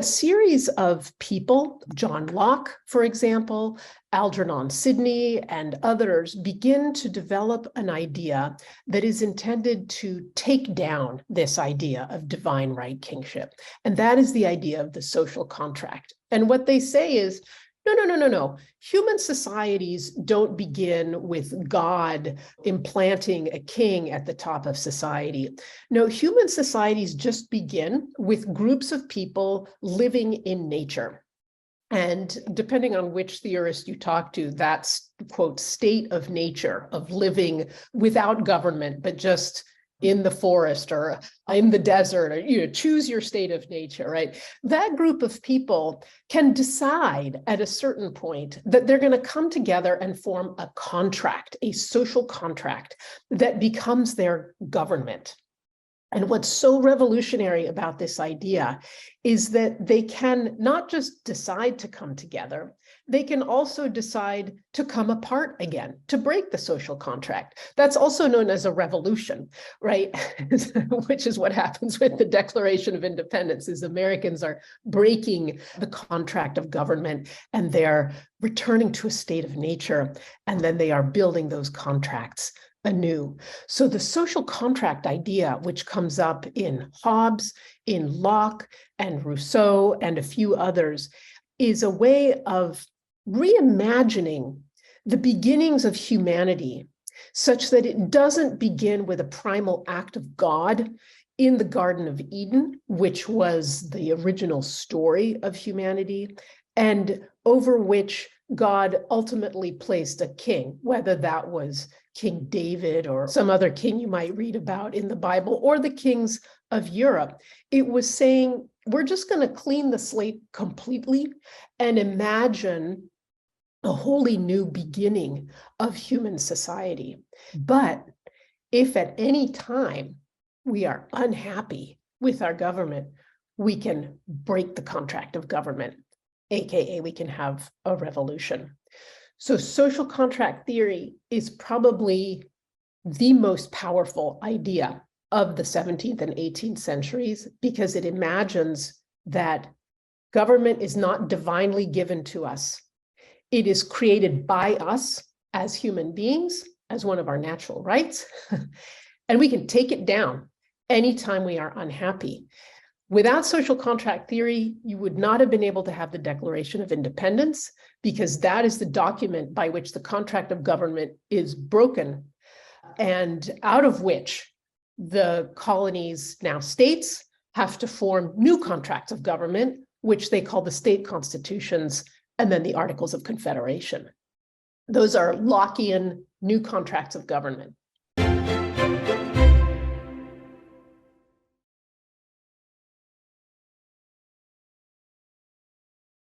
series of people, John Locke, for example, Algernon Sidney, and others, begin to develop an idea that is intended to take down this idea of divine right kingship. And that is the idea of the social contract. And what they say is, no. Human societies don't begin with God implanting a king at the top of society. No, human societies just begin with groups of people living in nature. And depending on which theorist you talk to, that's, quote, state of nature, of living without government, but just in the forest or in the desert, or choose your state of nature, right? That group of people can decide at a certain point that they're going to come together and form a contract, a social contract that becomes their government. And what's so revolutionary about this idea is that they can not just decide to come together, they can also decide to come apart again, to break the social contract. That's also known as a revolution, right? Which is what happens with the Declaration of Independence, is Americans are breaking the contract of government and they're returning to a state of nature, and then they are building those contracts anew. So the social contract idea, which comes up in Hobbes, in Locke, and Rousseau, and a few others, is a way of reimagining the beginnings of humanity such that it doesn't begin with a primal act of God in the Garden of Eden, which was the original story of humanity, and over which God ultimately placed a king, whether that was King David or some other king you might read about in the Bible, or the kings of Europe. It was saying, we're just going to clean the slate completely and imagine a wholly new beginning of human society. But if at any time we are unhappy with our government, we can break the contract of government, aka we can have a revolution. So social contract theory is probably the most powerful idea of the 17th and 18th centuries, because it imagines that government is not divinely given to us. It is created by us as human beings, as one of our natural rights, and we can take it down anytime we are unhappy. Without social contract theory, you would not have been able to have the Declaration of Independence, because that is the document by which the contract of government is broken, and out of which the colonies, now states, have to form new contracts of government, which they call the state constitutions, and then the Articles of Confederation. Those are Lockean new contracts of government.